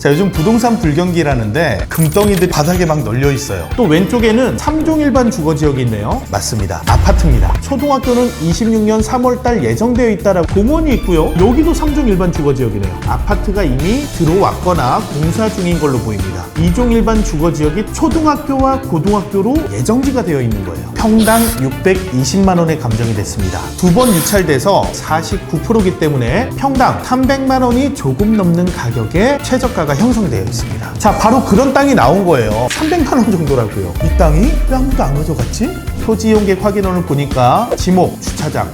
자, 요즘 부동산 불경기라는데 금덩이들이 바닥에 막 널려 있어요. 또 왼쪽에는 3종 일반 주거지역이 있네요. 맞습니다. 아파트입니다. 초등학교는 26년 3월달 예정되어 있다라고 공원이 있고요. 여기도 3종 일반 주거지역이네요. 아파트가 이미 들어왔거나 공사 중인 걸로 보입니다. 2종 일반 주거지역이 초등학교와 고등학교로 예정지가 되어 있는 거예요. 평당 620만 원에 감정이 됐습니다. 두 번 유찰돼서 49%이기 때문에 평당 300만 원이 조금 넘는 가격에 최저가가 형성되어 있습니다. 자, 바로 그런 땅이 나온 거예요. 300만 원 정도라고요. 이 땅이 왜 아무도 안 가져갔지? 토지 이용객 확인원을 보니까 지목, 주차장.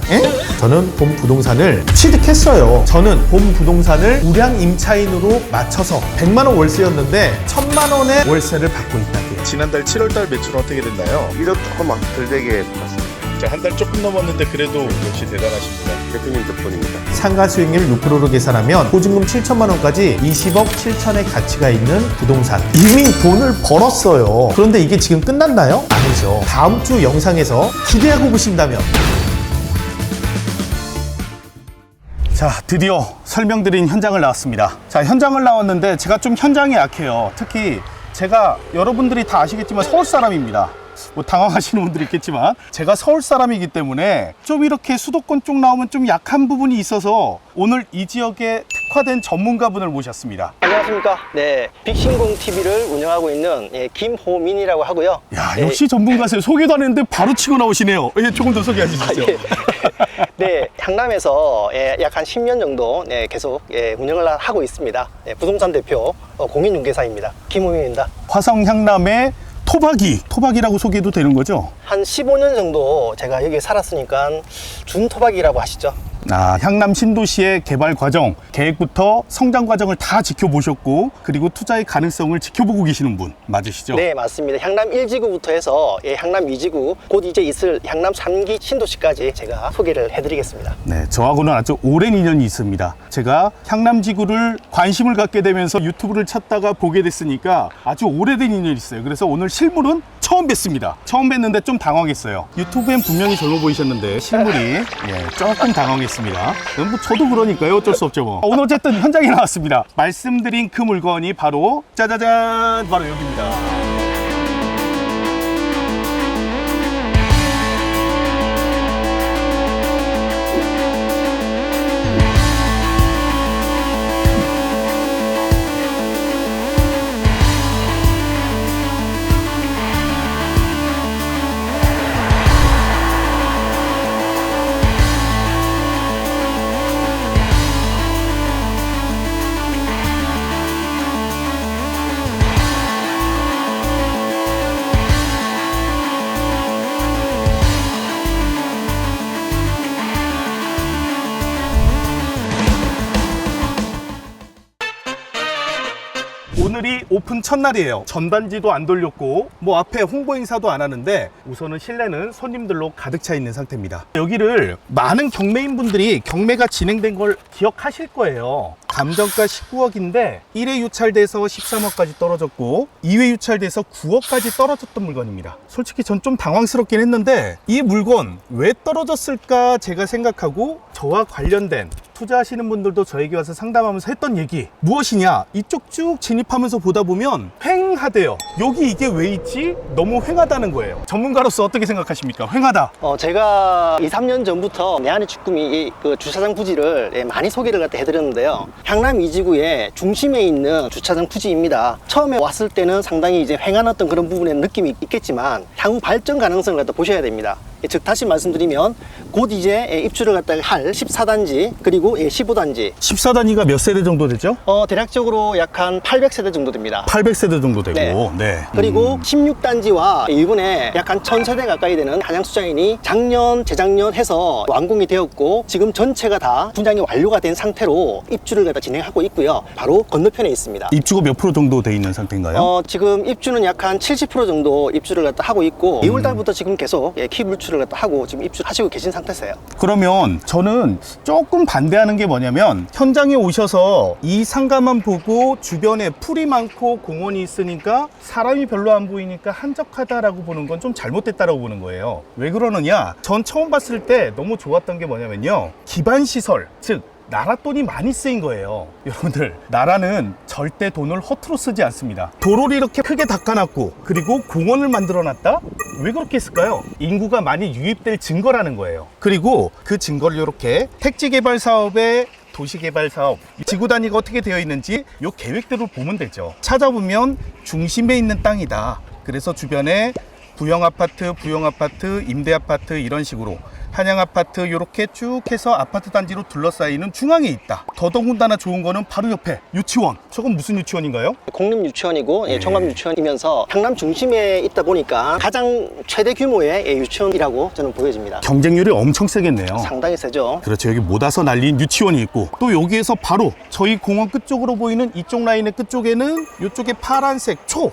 저는 봄 부동산을 취득했어요. 저는 봄 부동산을 우량 임차인으로 맞춰서 100만 원 월세였는데 1000만 원의 월세를 받고 있다고요. 지난달 7월달 매출은 어떻게 됐나요? 1억 조금 덜 되게 봤습니다. 한 달 조금 넘었는데 그래도 역시 대단하십니다. 대표님 덕분입니다. 상가 수익률 6%로 계산하면 보증금 7천만 원까지 20억 7천의 가치가 있는 부동산. 이미 돈을 벌었어요. 그런데 이게 지금 끝났나요? 아니죠. 다음 주 영상에서 기대하고 보신다면. 자, 드디어 설명드린 현장을 나왔습니다. 자, 현장을 나왔는데 제가 좀 현장에 약해요. 특히 제가 여러분들이 다 아시겠지만 서울 사람입니다. 뭐 당황하시는 분들이 있겠지만 제가 서울 사람이기 때문에 좀 이렇게 수도권 쪽 나오면 좀 약한 부분이 있어서 오늘 이 지역에 특화된 전문가분을 모셨습니다. 안녕하십니까. 네, 빅신공 TV를 운영하고 있는 김호민이라고 하고요. 야, 역시 전문가세요. 소개도 안 했는데 바로 치고 나오시네요. 조금 더 소개해 주시죠. 네, 향남에서 약 한 10년 정도 계속 운영을 하고 있습니다. 부동산 대표 공인중개사입니다. 김호민입니다. 화성 향남의 토박이라고 소개해도 되는 거죠? 한 15년 정도 제가 여기에 살았으니까 준토박이라고 하시죠. 아, 향남 신도시의 개발 과정, 계획부터 성장 과정을 다 지켜보셨고 그리고 투자의 가능성을 지켜보고 계시는 분 맞으시죠? 네, 맞습니다. 향남 1지구부터 해서 향남 2지구, 곧 이제 있을 향남 3기 신도시까지 제가 소개를 해드리겠습니다. 네, 저하고는 아주 오랜 인연이 있습니다. 제가 향남 지구를 관심을 갖게 되면서 유튜브를 찾다가 보게 됐으니까 아주 오래된 인연이 있어요. 그래서 오늘 실물은 처음 뵙습니다. 처음 뵀는데 좀 당황했어요. 유튜브엔 분명히 젊어 보이셨는데 실물이 조금 당황했습니다. 뭐 저도 그러니까요. 어쩔 수 없죠 뭐. 오늘 어쨌든 현장에 나왔습니다. 말씀드린 그 물건이 바로 짜자잔, 바로 여기입니다. 오늘이 오픈 첫날이에요. 전단지도 안 돌렸고 뭐 앞에 홍보 행사도 안 하는데 우선은 실내는 손님들로 가득 차 있는 상태입니다. 여기를 많은 경매인분들이 경매가 진행된 걸 기억하실 거예요. 감정가 19억인데 1회 유찰돼서 13억까지 떨어졌고 2회 유찰돼서 9억까지 떨어졌던 물건입니다. 솔직히 전 좀 당황스럽긴 했는데 이 물건 왜 떨어졌을까 제가 생각하고 저와 관련된 투자하시는 분들도 저에게 와서 상담하면서 했던 얘기 무엇이냐, 이쪽 쭉 진입하면서 보다 보면 휑하대요. 여기 이게 왜 있지? 너무 휑하다는 거예요. 전문가로서 어떻게 생각하십니까? 휑하다. 제가 2, 3년 전부터 내한의 주꾸미 그 주차장 부지를 많이 소개를 갖다 해드렸는데요. 향남 2지구의 중심에 있는 주차장 부지입니다. 처음에 왔을 때는 상당히 이제 휑한 어떤 그런 부분의 느낌이 있겠지만 향후 발전 가능성을 갖다 보셔야 됩니다. 즉 다시 말씀드리면 곧 이제 입주를 갖다가 할 14단지 그리고 15단지 14단위가 몇 세대 정도 되죠? 대략적으로 약 한 800세대 정도 됩니다. 800세대 정도 되고 네. 그리고 16단지와 이번에 약 한 1000세대 가까이 되는 한양수자인이 작년, 재작년 해서 완공이 되었고 지금 전체가 다 분양이 완료가 된 상태로 입주를 갖다 진행하고 있고요. 바로 건너편에 있습니다. 입주가 몇 프로 정도 돼 있는 상태인가요? 지금 입주는 약 한 70% 정도 입주를 갖다 하고 있고 2월달부터 지금 계속 킵물출을 갖다 하고 지금 입주하시고 계신 상태세요. 그러면 저는 조금 반대하는 게 뭐냐면 현장에 오셔서 이 상가만 보고 주변에 풀이 많고 공원이 있으니까 사람이 별로 안 보이니까 한적하다라고 보는 건 좀 잘못됐다라고 보는 거예요. 왜 그러느냐? 전 처음 봤을 때 너무 좋았던 게 뭐냐면요, 기반 시설, 즉 나라 돈이 많이 쓰인 거예요. 여러분들, 나라는 절대 돈을 허투루 쓰지 않습니다. 도로를 이렇게 크게 닦아놨고 그리고 공원을 만들어놨다? 왜 그렇게 했을까요? 인구가 많이 유입될 증거라는 거예요. 그리고 그 증거를 이렇게 택지개발 사업에 도시개발 사업, 지구 단위가 어떻게 되어 있는지 이 계획대로 보면 되죠. 찾아보면 중심에 있는 땅이다. 그래서 주변에 부영아파트, 임대아파트 이런 식으로 한양아파트 이렇게 쭉 해서 아파트 단지로 둘러싸이는 중앙에 있다. 더더군다나 좋은 거는 바로 옆에 유치원. 저건 무슨 유치원인가요? 공립유치원이고 종합유치원이면서 강남 중심에 있다 보니까 가장 최대 규모의 유치원이라고 저는 보여집니다. 경쟁률이 엄청 세겠네요. 상당히 세죠. 그렇죠. 여기 못 와서 날린 유치원이 있고 또 여기에서 바로 저희 공원 끝쪽으로 보이는 이쪽 라인의 끝쪽에는 이쪽에 파란색 초가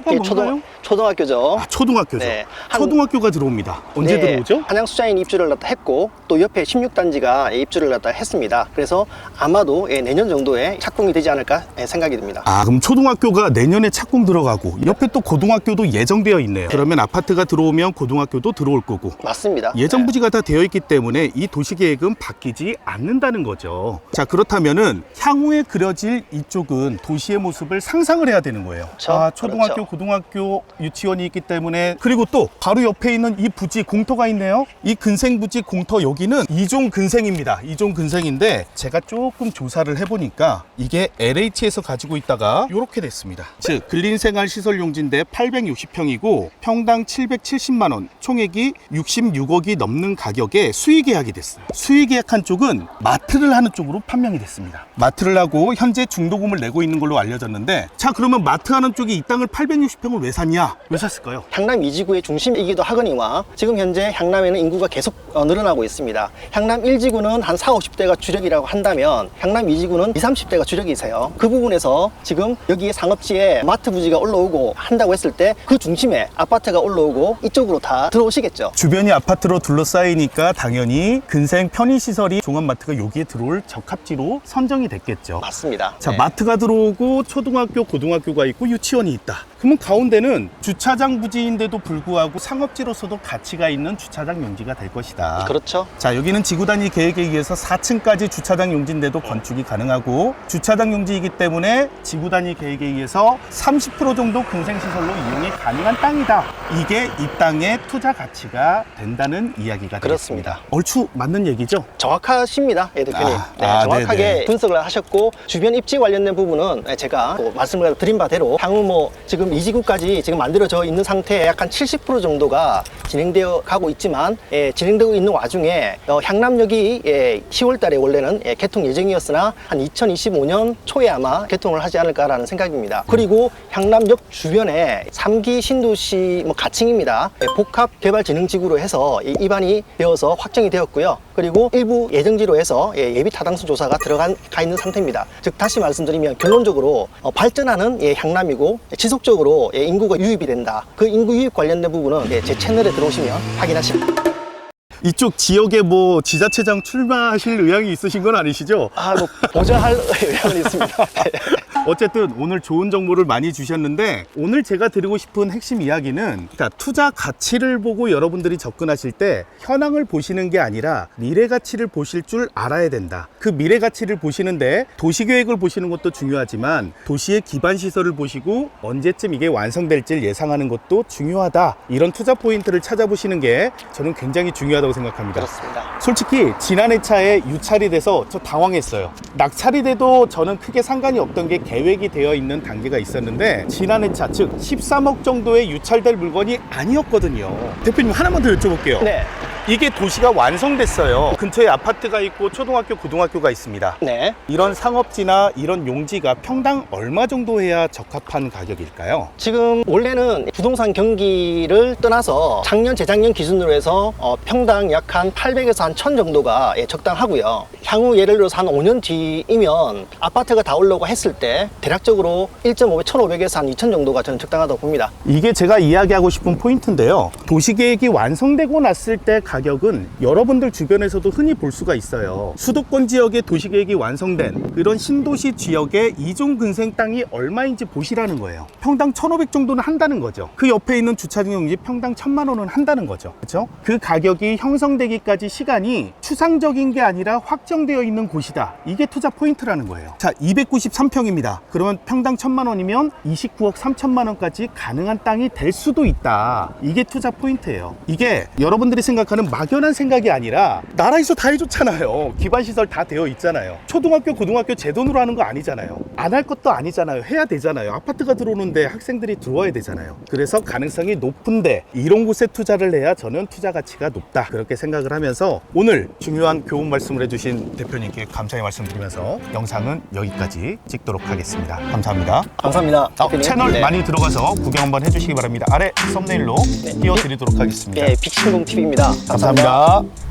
뭔가요? 초등학교죠. 초등학교죠. 네. 초등학교가 들어옵니다. 언제 들어오죠? 한양수자인 입주를 갖다 했고 또 옆에 16단지가 입주를 갖다 했습니다. 그래서 아마도 내년 정도에 착공이 되지 않을까 생각이 듭니다. 그럼 초등학교가 내년에 착공 들어가고 옆에 또 고등학교도 예정되어 있네요. 그러면 아파트가 들어오면 고등학교도 들어올 거고. 맞습니다. 예정 부지가 다 되어 있기 때문에 이 도시계획은 바뀌지 않는다는 거죠. 자, 그렇다면은 향후에 그려질 이쪽은 도시의 모습을 상상을 해야 되는 거예요. 그렇죠. 초등학교, 그렇죠. 고등학교 유치원이 있기 때문에, 그리고 또 바로 옆에 있는 이 부지 공터가 있네요. 이 근생부지 공터 여기는 2종 근생입니다. 2종 근생인데 제가 조금 조사를 해보니까 이게 LH에서 가지고 있다가 이렇게 됐습니다. 즉 근린생활시설용지인데 860평이고 평당 770만 원, 총액이 66억이 넘는 가격에 수의계약이 됐어요. 수의계약한 쪽은 마트를 하는 쪽으로 판명이 됐습니다. 마트를 하고 현재 중도금을 내고 있는 걸로 알려졌는데, 자, 그러면 마트 하는 쪽이 이 땅을 860평을 왜 샀냐? 왜 샀을까요? 향남 2지구의 중심이기도 하거니와 지금 현재 향남에는 인구가 계속 늘어나고 있습니다. 향남 1지구는 한 4, 50대가 주력이라고 한다면 향남 2지구는 20, 30대가 주력이세요. 그 부분에서 지금 여기에 상업지에 마트 부지가 올라오고 한다고 했을 때 그 중심에 아파트가 올라오고 이쪽으로 다 들어오시겠죠. 주변이 아파트로 둘러싸이니까 당연히 근생 편의시설이 종합마트가 여기에 들어올 적합지로 선정이 됐겠죠. 맞습니다. 자, 네. 마트가 들어오고 초등학교, 고등학교가 있고 유치원이 있다. 그러면 가운데는 주차장 부지인데도 불구하고 상업지로서도 가치가 있는 주차장 용지가 될 것이다. 그렇죠. 자, 여기는 지구단위 계획에 의해서 4층까지 주차장 용지인데도 건축이 가능하고 주차장 용지이기 때문에 지구단위 계획에 의해서 30% 정도 근생시설로 이용이 가능한 땅이다. 이게 이 땅의 투자 가치가 된다는 이야기가 그렇습니다. 되겠습니다. 얼추 맞는 얘기죠? 정확하십니다, 예, 대표님. 정확하게 네네. 분석을 하셨고 주변 입지 관련된 부분은 제가 말씀을 드린 바대로 향후 지금 2지구까지 지금 만들어져 있는 상태에 약 한 70% 정도가 진행되어 가고 있지만 진행되고 있는 와중에 향남역이 10월 달에 원래는 개통 예정이었으나 한 2025년 초에 아마 개통을 하지 않을까라는 생각입니다. 그리고 향남역 주변에 3기 신도시 가칭입니다. 복합개발진흥지구로 해서 입안이 되어서 확정이 되었고요. 그리고 일부 예정지로 해서 예비 타당수 조사가 들어가 있는 상태입니다. 즉 다시 말씀드리면 결론적으로 발전하는 향남이고 지속적으로 인구가 유입이 된다. 그 인구 유입 관련된 부분은 제 채널에 들어오시면 확인하십니다. 이쪽 지역에 뭐 지자체장 출마하실 의향이 있으신 건 아니시죠? 보장할 의향은 있습니다. 어쨌든 오늘 좋은 정보를 많이 주셨는데, 오늘 제가 드리고 싶은 핵심 이야기는, 그러니까 투자 가치를 보고 여러분들이 접근하실 때 현황을 보시는 게 아니라 미래 가치를 보실 줄 알아야 된다. 그 미래 가치를 보시는데 도시계획을 보시는 것도 중요하지만 도시의 기반 시설을 보시고 언제쯤 이게 완성될지 예상하는 것도 중요하다. 이런 투자 포인트를 찾아보시는 게 저는 굉장히 중요하다고 생각합니다. 그렇습니다. 솔직히 지난 회차에 유찰이 돼서 저 당황했어요. 낙찰이 돼도 저는 크게 상관이 없던 게 계획이 되어 있는 단계가 있었는데, 지난 회차 즉 13억 정도의 유찰될 물건이 아니었거든요. 대표님, 하나만 더 여쭤볼게요. 네. 이게 도시가 완성됐어요. 근처에 아파트가 있고 초등학교, 고등학교가 있습니다. 네. 이런 상업지나 이런 용지가 평당 얼마 정도 해야 적합한 가격일까요? 지금 원래는 부동산 경기를 떠나서 작년, 재작년 기준으로 해서 평당 약 한 800에서 한 1000 정도가 적당하고요. 향후 예를 들어서 한 5년 뒤이면 아파트가 다 올라오고 했을 때 대략적으로 1.5배, 1500에서 한 2000 정도가 저는 적당하다고 봅니다. 이게 제가 이야기하고 싶은 포인트인데요. 도시계획이 완성되고 났을 때 가격은 여러분들 주변에서도 흔히 볼 수가 있어요. 수도권 지역의 도시계획이 완성된 그런 신도시 지역의 2종 근생 땅이 얼마인지 보시라는 거예요. 평당 1500 정도는 한다는 거죠. 그 옆에 있는 주차장 용지 평당 1000만 원은 한다는 거죠. 그렇죠? 그 가격이 형성되기까지 시간이 추상적인 게 아니라 확정되어 있는 곳이다. 이게 투자 포인트라는 거예요. 자, 293평입니다. 그러면 평당 1,000만 원이면 29억 3천만 원까지 가능한 땅이 될 수도 있다. 이게 투자 포인트예요. 이게 여러분들이 생각하는 막연한 생각이 아니라 나라에서 다 해줬잖아요. 기반시설 다 되어 있잖아요. 초등학교, 고등학교 제 돈으로 하는 거 아니잖아요. 안 할 것도 아니잖아요. 해야 되잖아요. 아파트가 들어오는데 학생들이 들어와야 되잖아요. 그래서 가능성이 높은데 이런 곳에 투자를 해야 저는 투자 가치가 높다. 그렇게 생각을 하면서 오늘 중요한 교훈 말씀을 해주신 대표님께 감사의 말씀드리면서 영상은 여기까지 찍도록 하겠습니다. 감사합니다. 감사합니다. 대표님. 채널 네. 많이 들어가서 구경 한번 해주시기 바랍니다. 아래 썸네일로 띄워드리도록 하겠습니다. 네, 빅신동 TV입니다. 감사합니다.